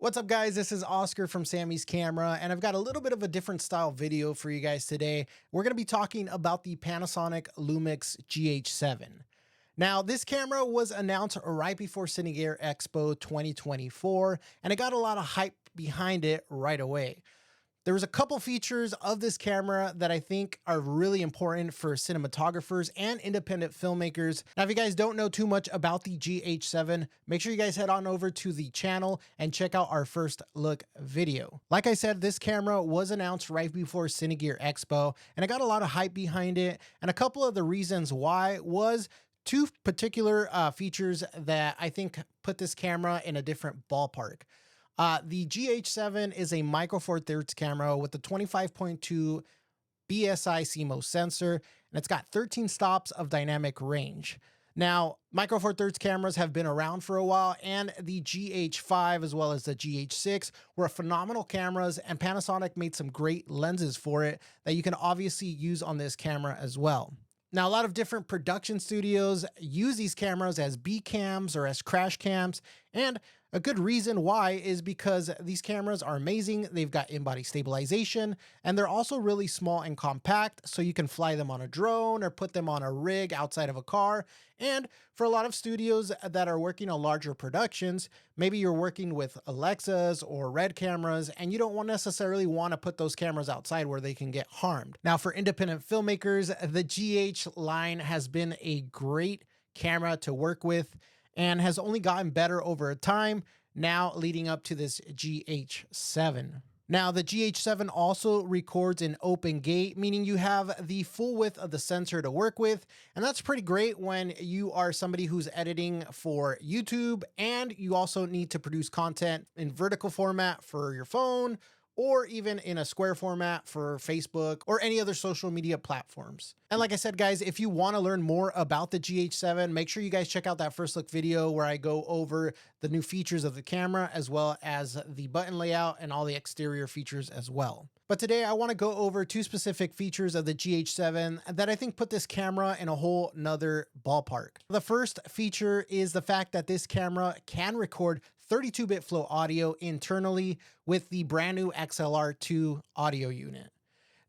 What's up guys, this is Oscar from Samys Camera, and I've got a little bit of a different style video for you guys today. We're going to be talking about the Panasonic Lumix GH7. Now, this camera was announced right before Cinegear Expo 2024, and it got a lot of hype behind it right away. There was a couple features of this camera that I think are really important for cinematographers and independent filmmakers. Now, if you guys don't know too much about the GH7, make sure you guys head on over to the channel and check out our first look video. Like I said, this camera was announced right before Cinegear Expo, and I got a lot of hype behind it. And a couple of the reasons why was two particular features that I think put this camera in a different ballpark. The GH7 is a micro four thirds camera with a 25.2 BSI CMOS sensor, and it's got 13 stops of dynamic range. Now, micro four thirds cameras have been around for a while, and the GH5 as well as the GH6 were phenomenal cameras, and Panasonic made some great lenses for it that you can obviously use on this camera as well. Now, a lot of different production studios use these cameras as B cams or as crash cams, and a good reason why is because these cameras are amazing. They've got in-body stabilization, and they're also really small and compact, so you can fly them on a drone or put them on a rig outside of a car. And for a lot of studios that are working on larger productions, maybe you're working with Alexas or Red cameras, and you don't necessarily want to put those cameras outside where they can get harmed. Now, for independent filmmakers, the GH line has been a great camera to work with and has only gotten better over time, now leading up to this GH7. Now, the GH7 also records in open gate, meaning you have the full width of the sensor to work with, and that's pretty great when you are somebody who's editing for YouTube and you also need to produce content in vertical format for your phone, or even in a square format for Facebook or any other social media platforms. And like I said, guys, if you want to learn more about the GH7, make sure you guys check out that first look video where I go over the new features of the camera, as well as the button layout and all the exterior features as well. But today I want to go over two specific features of the GH7 that I think put this camera in a whole nother ballpark. The first feature is the fact that this camera can record 32-bit flow audio internally with the brand new XLR2 audio unit.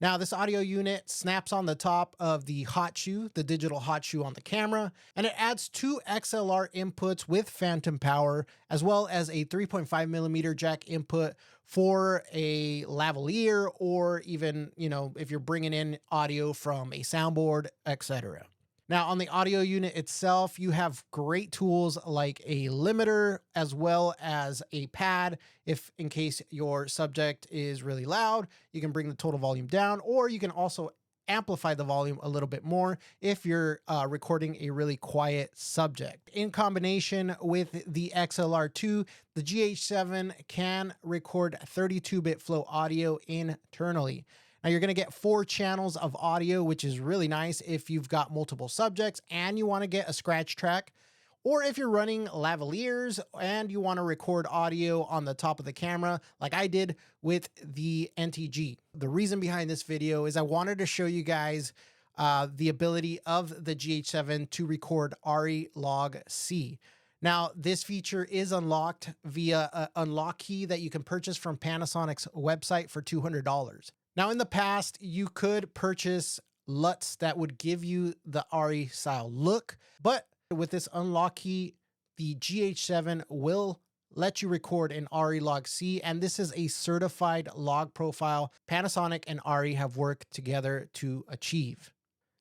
Now, this audio unit snaps on the top of the hot shoe, the digital hot shoe on the camera, and it adds two XLR inputs with phantom power, as well as a 3.5mm jack input for a lavalier, or even, if you're bringing in audio from a soundboard, etc. Now, on the audio unit itself, you have great tools like a limiter as well as a pad. If in case your subject is really loud, you can bring the total volume down, or you can also amplify the volume a little bit more if you're recording a really quiet subject. In combination with the XLR2, the GH7 can record 32-bit flow audio internally. Now, you're going to get 4 channels of audio, which is really nice if you've got multiple subjects and you want to get a scratch track, or if you're running lavaliers and you want to record audio on the top of the camera, like I did with the NTG. The reason behind this video is I wanted to show you guys the ability of the GH7 to record ARRI LogC. Now, this feature is unlocked via an unlock key that you can purchase from Panasonic's website for $200. Now, in the past, you could purchase Luts that would give you the ARRI style look, but with this unlock key, the GH7 will let you record in ARRI LogC, and this is a certified log profile Panasonic and ARRI have worked together to achieve.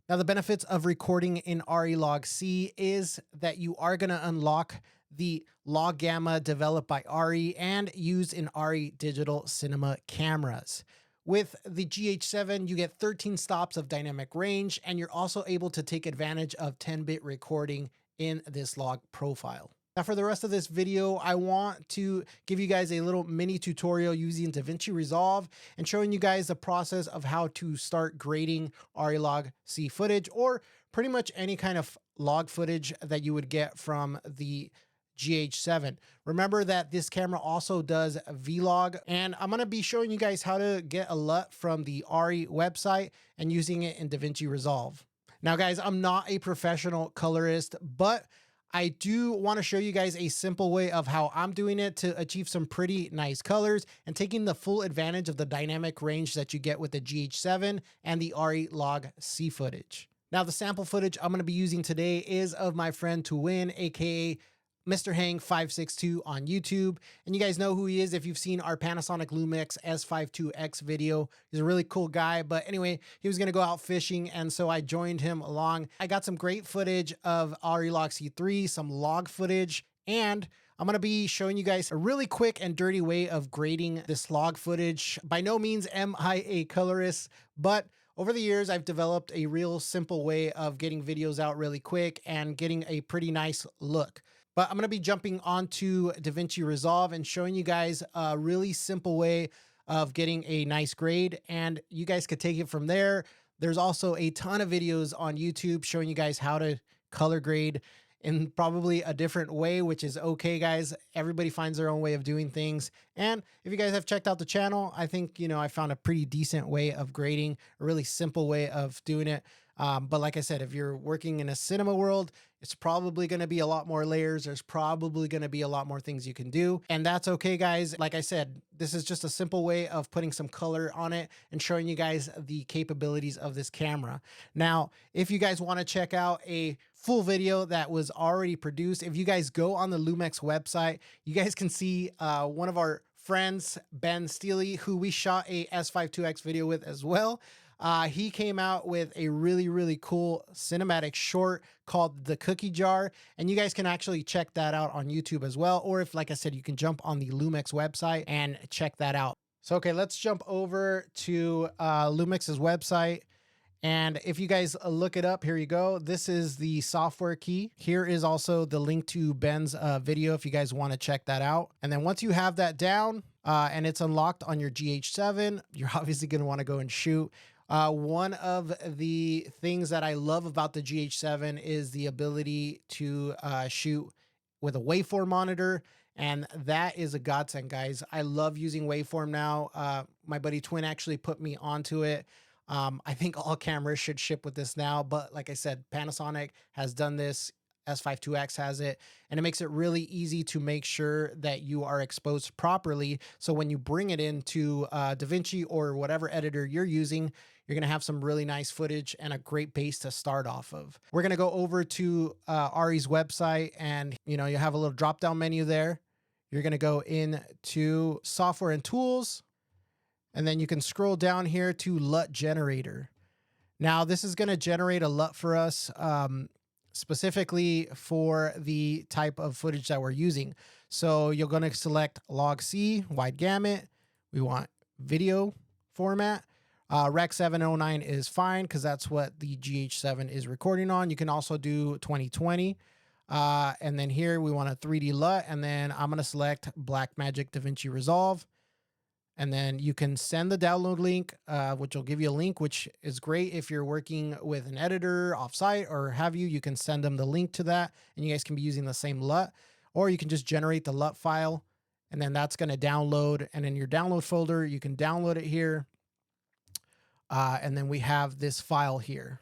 Now, the benefits of recording in ARRI LogC is that you are going to unlock the log gamma developed by ARRI and used in ARRI digital cinema cameras. With the GH7, you get 13 stops of dynamic range, and you're also able to take advantage of 10-bit recording in this log profile. Now, for the rest of this video, I want to give you guys a little mini tutorial using DaVinci Resolve and showing you guys the process of how to start grading ARRI LogC footage, or pretty much any kind of log footage that you would get from the GH7. Remember that this camera also does vlog, and I'm going to be showing you guys how to get a LUT from the ARRI website and using it in DaVinci Resolve. Now, guys, I'm not a professional colorist, but I do want to show you guys a simple way of how I'm doing it to achieve some pretty nice colors and taking the full advantage of the dynamic range that you get with the GH7 and the ARRI LogC footage. Now, the sample footage I'm going to be using today is of my friend Tuwin, aka Mr. Hang 562 on YouTube. And you guys know who he is if you've seen our Panasonic Lumix S52X video. He's a really cool guy. But anyway, he was going to go out fishing, and so I joined him along. I got some great footage of ARRI LogC 3, some log footage, and I'm going to be showing you guys a really quick and dirty way of grading this log footage. By no means am I a colorist, but over the years, I've developed a real simple way of getting videos out really quick and getting a pretty nice look. But I'm going to be jumping onto DaVinci Resolve and showing you guys a really simple way of getting a nice grade, and you guys could take it from there. There's also a ton of videos on YouTube showing you guys how to color grade in probably a different way, which is okay, guys. Everybody finds their own way of doing things. And if you guys have checked out the channel, I think, I found a pretty decent way of grading, a really simple way of doing it. But like I said, if you're working in a cinema world, it's probably going to be a lot more layers. There's probably going to be a lot more things you can do. And that's okay, guys. Like I said, this is just a simple way of putting some color on it and showing you guys the capabilities of this camera. Now, if you guys want to check out a full video that was already produced, if you guys go on the Lumix website, you guys can see one of our friends, Ben Steely, who we shot a S52X video with as well. He came out with a really, really cool cinematic short called The Cookie Jar, and you guys can actually check that out on YouTube as well. Or if, like I said, you can jump on the Lumix website and check that out. So, okay, let's jump over to Lumix's website. And if you guys look it up, here you go. This is the software key. Here is also the link to Ben's video if you guys want to check that out. And then once you have that down and it's unlocked on your GH7, you're obviously going to want to go and shoot. One of the things that I love about the GH7 is the ability to shoot with a waveform monitor, and that is a godsend, guys. I love using waveform now. My buddy Twin actually put me onto it. I think all cameras should ship with this now, but like I said, Panasonic has done this. S52X has it, and it makes it really easy to make sure that you are exposed properly. So when you bring it into DaVinci or whatever editor you're using, you're going to have some really nice footage and a great base to start off of. We're going to go over to ARRI's website, and you have a little drop down menu there. You're going to go into software and tools, and then you can scroll down here to LUT generator. Now this is going to generate a LUT for us, specifically for the type of footage that we're using. So you're going to select LogC, wide gamut. We want video format. Rec 709 is fine because that's what the GH7 is recording on. You can also do 2020. And then here we want a 3D LUT, and then I'm going to select Blackmagic DaVinci Resolve. And then you can send the download link, which will give you a link, which is great if you're working with an editor offsite or have you. You can send them the link to that, and you guys can be using the same LUT. Or you can just generate the LUT file, and then that's going to download. And in your download folder, you can download it here. And then we have this file here.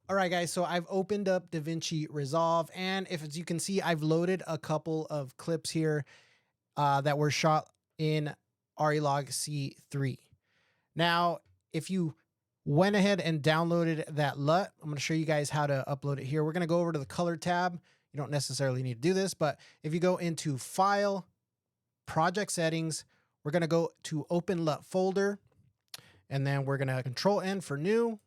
All right, guys, so I've opened up DaVinci Resolve, and as you can see, I've loaded a couple of clips here that were shot in ARRI LogC 3. Now, if you went ahead and downloaded that LUT, I'm going to show you guys how to upload it here. We're going to go over to the color tab. You don't necessarily need to do this, but if you go into File, Project Settings, we're going to go to Open LUT folder, and then we're going to Control-N for new.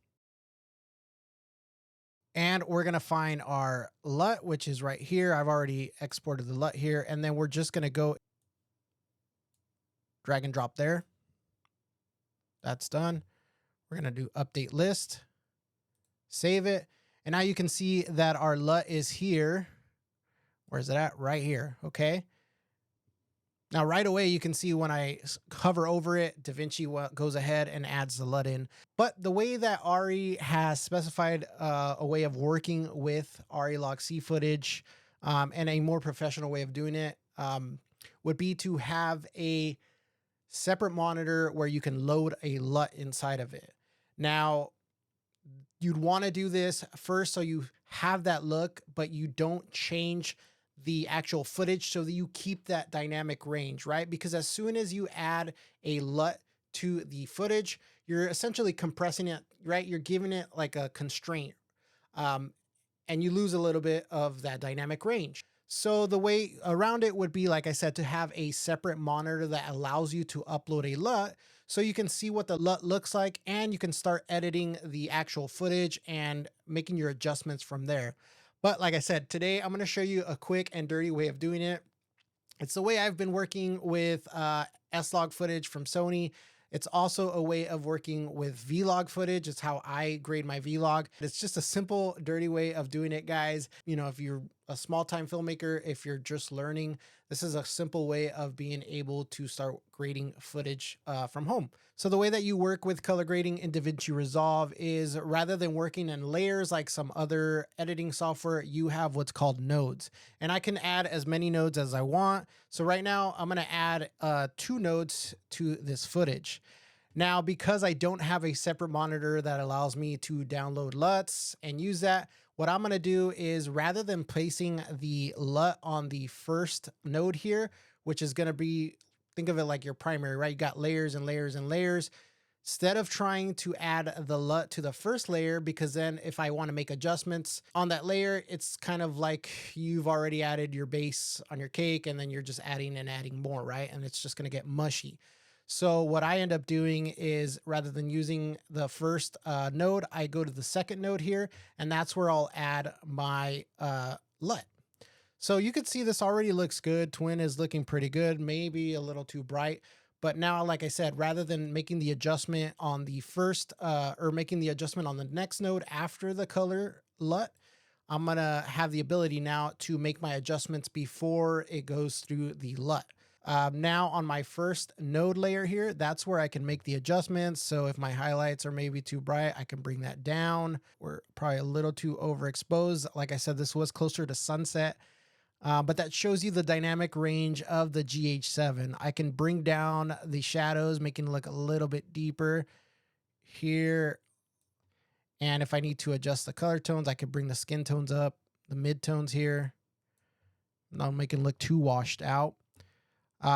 And we're going to find our LUT, which is right here. I've already exported the LUT here, and then we're just going to go drag and drop there. That's done. We're going to do update list, save it. And now you can see that our LUT is here. Where's it at? Right here. Okay. Now, right away, you can see when I hover over it, DaVinci goes ahead and adds the LUT in. But the way that ARRI has specified a way of working with ARRI LogC footage and a more professional way of doing it would be to have a separate monitor where you can load a LUT inside of it. Now, you'd want to do this first so you have that look, but you don't change the actual footage so that you keep that dynamic range, right? Because as soon as you add a LUT to the footage, you're essentially compressing it, right? You're giving it like a constraint. Um, and you lose a little bit of that dynamic range. So the way around it would be, like I said, to have a separate monitor that allows you to upload a LUT so you can see what the LUT looks like and you can start editing the actual footage and making your adjustments from there. But like I said, today I'm going to show you a quick and dirty way of doing it. It's the way I've been working with S-Log footage from Sony. It's also a way of working with vlog footage. It's how I grade my vlog. It's just a simple, dirty way of doing it, guys. You know, if you're a small time filmmaker, if you're just learning, this is a simple way of being able to start grading footage from home. So the way that you work with color grading in DaVinci Resolve is, rather than working in layers like some other editing software, you have what's called nodes. And I can add as many nodes as I want. So right now I'm going to add 2 nodes to this footage. Now, because I don't have a separate monitor that allows me to download LUTs and use that, what I'm going to do is, rather than placing the LUT on the first node here, which is going to be, think of it like your primary, right? You got layers and layers and layers. Instead of trying to add the LUT to the first layer, because then if I want to make adjustments on that layer, it's kind of like you've already added your base on your cake and then you're just adding and adding more, right? And it's just going to get mushy. So what I end up doing is, rather than using the first node, I go to the second node here, and that's where I'll add my LUT. So you can see this already looks good. Twin is looking pretty good, maybe a little too bright. But now, like I said, rather than making the adjustment on the first or making the adjustment on the next node after the color LUT, I'm going to have the ability now to make my adjustments before it goes through the LUT. Now on my first node layer here, that's where I can make the adjustments. So if my highlights are maybe too bright, I can bring that down. We're probably a little too overexposed. Like I said, this was closer to sunset. But that shows you the dynamic range of the GH7. I can bring down the shadows, making it look a little bit deeper here. And if I need to adjust the color tones, I can bring the skin tones up, the mid tones here. Not making it look too washed out.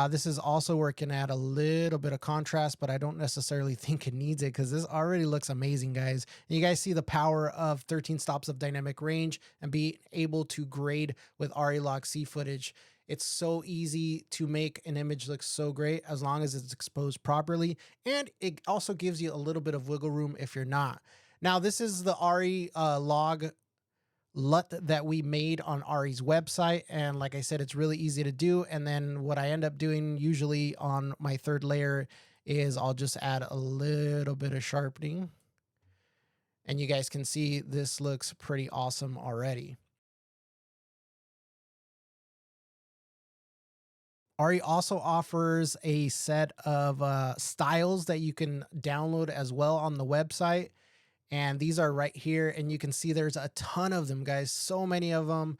This is also where it can add a little bit of contrast, but I don't necessarily think it needs it because this already looks amazing, guys. And you guys see the power of 13 stops of dynamic range and be able to grade with ARRI LogC footage. It's so easy to make an image look so great as long as it's exposed properly. And it also gives you a little bit of wiggle room if you're not. Now, this is the ARRI log LUT that we made on ARRI's website. And like I said, it's really easy to do. And then what I end up doing usually on my third layer is I'll just add a little bit of sharpening. And you guys can see this looks pretty awesome already. ARRI also offers a set of styles that you can download as well on the website. And these are right here. And you can see there's a ton of them, guys. So many of them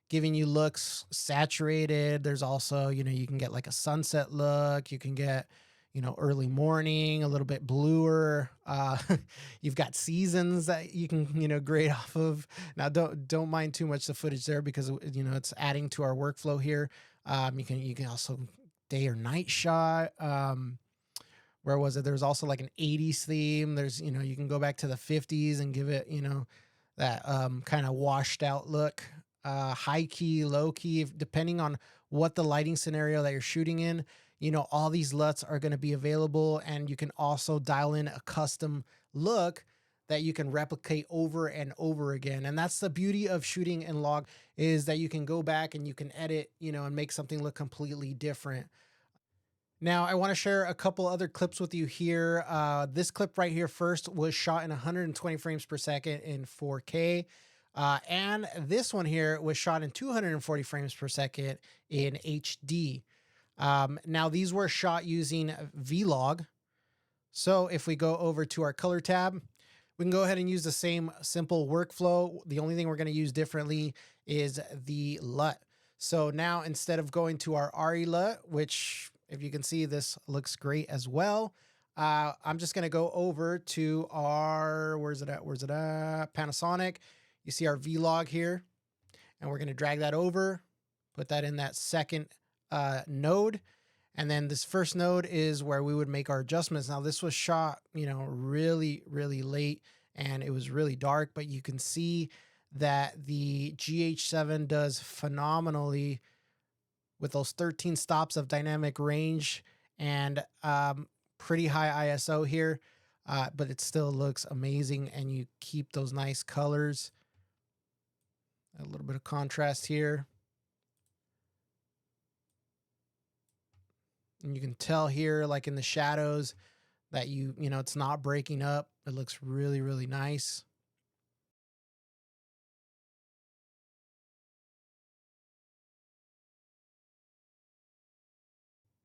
giving you looks saturated. There's also, you know, you can get like a sunset look. You can get, you know, early morning, a little bit bluer. You've got seasons that you can, you know, grade off of. Now, don't mind too much the footage there because, you know, it's adding to our workflow here. You can also day or night shot. Where was it? There's also like an 80s theme. There's, you know, you can go back to the 50s and give it, you know, that kind of washed out look. High key, low key, depending on what the lighting scenario that you're shooting in, you know, all these LUTs are going to be available. And you can also dial in a custom look that you can replicate over and over again. And that's the beauty of shooting in log, is that you can go back and you can edit, you know, and make something look completely different. Now, I want to share a couple other clips with you here. This clip right here first was shot in 120 frames per second in 4K. And this one here was shot in 240 frames per second in HD. Now, these were shot using Vlog. So if we go over to our color tab, we can go ahead and use the same simple workflow. The only thing we're going to use differently is the LUT. So now, instead of going to our ARRI LUT, which, if you can see, this looks great as well, I'm just going to go over to our, where's it at? Panasonic. You see our vlog here, and we're going to drag that over, put that in that second node. And then this first node is where we would make our adjustments. Now this was shot, you know, really, really late, and it was really dark, but you can see that the GH7 does phenomenally with those 13 stops of dynamic range and pretty high ISO here, but it still looks amazing, and you keep those nice colors. A little bit of contrast here. And you can tell here, like in the shadows, that you know, it's not breaking up. It looks really, really nice.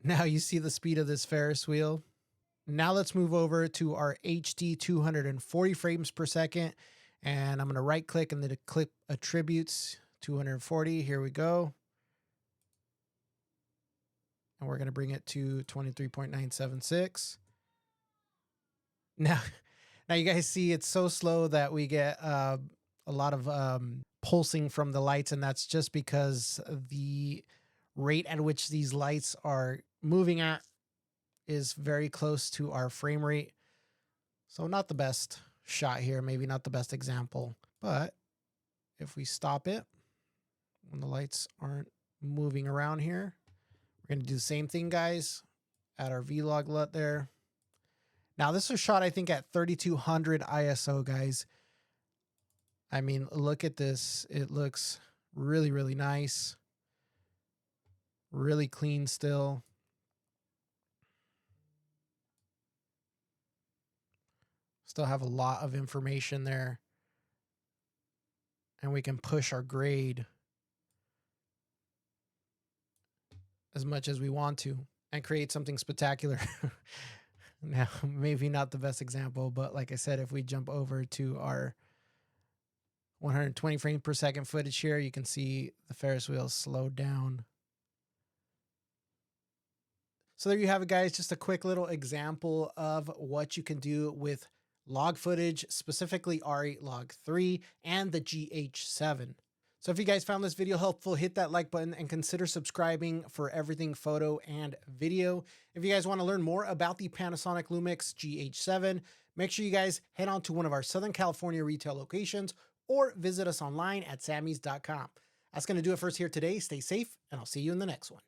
Now you see the speed of this Ferris wheel. Now let's move over to our HD 240 frames per second. And I'm going to right click and then clip attributes 240. Here we go. And we're going to bring it to 23.976. Now you guys see it's so slow that we get a lot of pulsing from the lights. And that's just because the rate at which these lights are moving at is very close to our frame rate. So not the best shot here, maybe not the best example, but if we stop it when the lights aren't moving around here, we're going to do the same thing, guys. Add our vlog LUT there. Now this was shot, I think, at 3200 ISO, guys. I mean, look at this. It looks really, really nice. Really clean still. Still have a lot of information there. And we can push our grade as much as we want to and create something spectacular. Now, maybe not the best example, but like I said, if we jump over to our 120 frames per second footage here, you can see the Ferris wheel slowed down. So there you have it, guys. Just a quick little example of what you can do with log footage, specifically ARRI LogC and the GH7. So if you guys found this video helpful, hit that like button and consider subscribing for everything photo and video. If you guys want to learn more about the Panasonic Lumix GH7, make sure you guys head on to one of our Southern California retail locations or visit us online at samys.com. That's going to do it for us here today. Stay safe, and I'll see you in the next one.